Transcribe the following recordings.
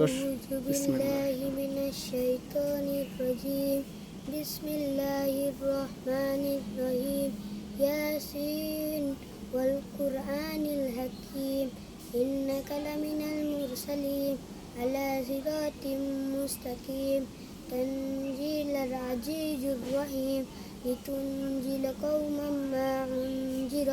أعوذ بالله من الشيطان الرجيم بسم الله الرحمن الرحيم ياسين والقرآن الحكيم إنك لمن المرسلين على صراط مستقيم تنزيل العزيز الرحيم لتنزل قوما ما أنذر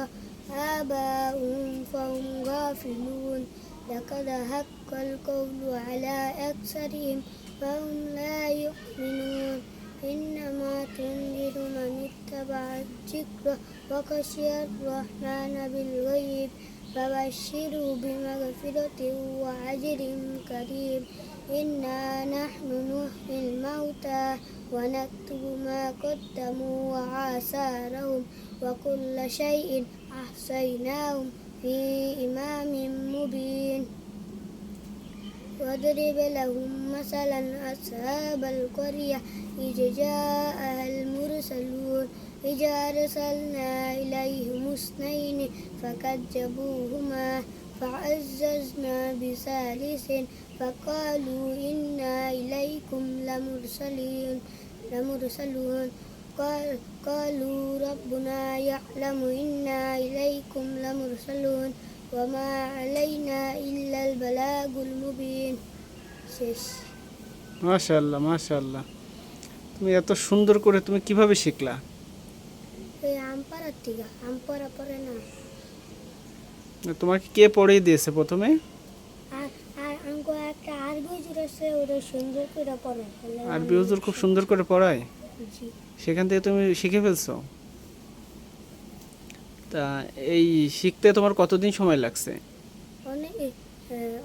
آباؤهم فهم غافلون لقد حق القول على أكثرهم فهم لا يؤمنون إنما تنذر من اتبع الذكر وخشي الرحمن بالغيب فبشره بمغفرة وأجر كريم إنا نحن نحيي الموتى ونكتب ما قدموا وآثارهم وكل شيء أحصيناه في إمام مبين واضرب لهم مثلا أصحاب القرية إذ جاءها المرسلون إذ أرسلنا إليهم اثنين فكذبوهما فعززنا بثالث فقالوا إنا إليكم لمرسلون قالوا ربنا يعلم إنا إليكم لمرسلون وما علينا إلا البلاغ المبين শেষ। মাশাআল্লাহ মাশাআল্লাহ, তুমি এত সুন্দর করে তুমি কিভাবে শিখলা? এই আমপাড়ার থেকে আমপাড়া পড়ে না, তোমাকে কে পড়িয়ে দিয়েছে প্রথমে? আর আর আঙ্কো একটা আরবি হুজুর আছে, ওরা সুন্দর করে পড়ায়। আরবি হুজুর খুব সুন্দর করে পড়ায়, জি। সেখান থেকে তুমি শিখে ফেলছো। তা এই শিখতে তোমার কতদিন সময় লাগছে?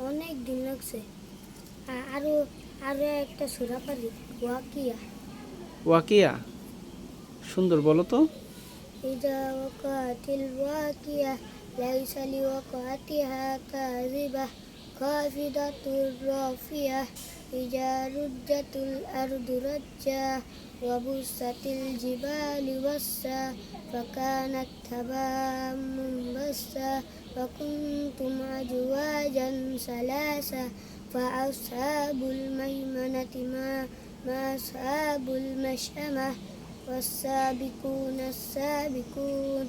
অনেক দিন লাগছে। আরো আরো একটা সূরা পারি, ওয়াকিয়া। ওয়াকিয়া সুন্দর, বলো তো। ইজা ওয়াকাতিল ওয়াকিয়া লাইসা লিওয়াকাতিহা কাযিবা খাফিদাতুর রাফিয়া ইজা রুজ্জাতুল আরদু রাজ্জা ওয়া বুসাতিল জিবালু বাসসা ফাকানাত হাবা'আম মুনবাসসা ওয়া কুনতুম আজওয়াজান সালাসা فأصحابul maimanati ma ashabul mash'amah والسابقون السابقون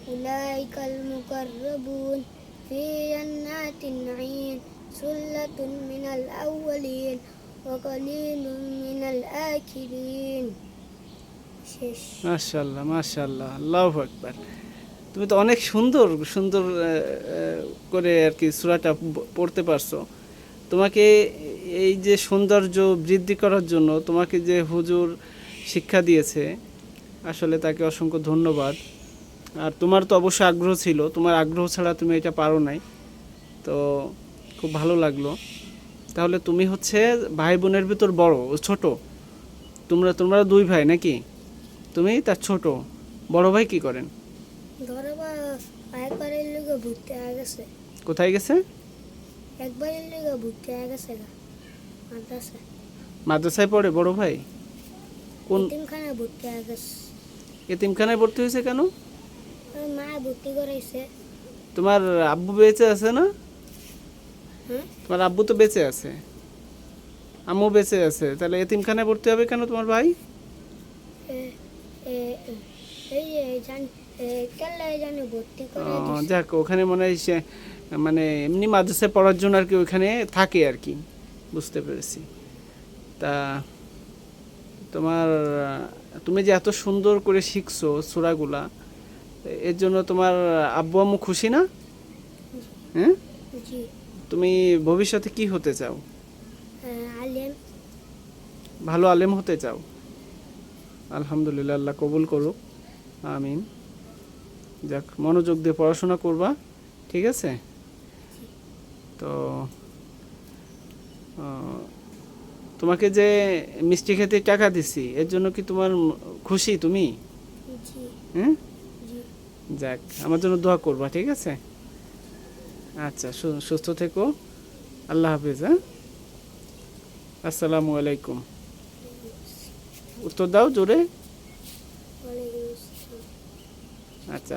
أولئك المقربون في جنات النعيم ثلة من الأولين وقليل من الآخرين শেষ। মাশাআল্লাহ মাশাআল্লাহ, আল্লাহু আকবার। তুমি তো অনেক সুন্দর সুন্দর করে আর কি সূরাটা পড়তে পারছো। তোমাকে এই যে সৌন্দর্য বৃদ্ধি করার জন্য তোমাকে যে হুজুর শিক্ষা দিয়েছে, আসলে তাকে অসংখ্য ধন্যবাদ। আর তোমার তো অবশ্যই আগ্রহ ছিল, তোমার আগ্রহ ছাড়া তুমি এটা পারো নাই, তো খুব ভালো লাগলো। তাহলে তুমি হচ্ছে ভাই বোনের ভিতর বড়, ও ছোট? তোমরা দুই ভাই নাকি? তুমি তার ছোট। বড় ভাই কি করেন? একবারের লোকে ভর্তি হয়ে গেছে। কোথায় গেছে? একবারের লোকে ভর্তি হয়ে গেছে মাদ্রাসায়। মাদ্রাসায় পড়ে বড় ভাই? কোন এতিমখানায় ভর্তি হয়ে গেছে। এতিমখানায় ভর্তি হয়েছে কেন? মা ভর্তি করাইছে। তোমার আব্বু বেঁচে আছে না? হ্যাঁ, তোমার আব্বু তো বেঁচে আছে, আম্মু বেঁচে আছে, তাহলে এতিমখানায় ভর্তি হবে কেন তোমার ভাই? যাক, ওখানে মনে হয় সে মানে এমনি মাদ্রাসায় পড়ার জন্য আর কি ওখানে থাকে আর কি, বুঝতে পেরেছি। তা তুমি যে এত সুন্দর করে শিখছো সূরাগুলা, এর জন্য তোমার আব্বু আম্মু খুশি না? হ্যাঁ, তুমি ভবিষ্যতে কি হতে চাও? আলেম। ভালো আলেম হতে চাও? আলহামদুলিল্লাহ, আল্লাহ কবুল করুক, আমিন। যাক, মনোযোগ দিয়ে পড়াশোনা করবা, ঠিক আছে? তো তোমাকে যে মিষ্টি খেতে টাকা দিছি, এর জন্য কি তোমার খুশি তুমি? হ্যাঁ, যাক, আমার জন্য দোয়া করবা, ঠিক আছে? আচ্ছা, সুস্থ থেকো, আল্লাহ হাফেজ। হ্যাঁ, আসসালামু আলাইকুম। উত্তর দাও জোরে। ওয়ালাইকুম আসসালাম। আচ্ছা।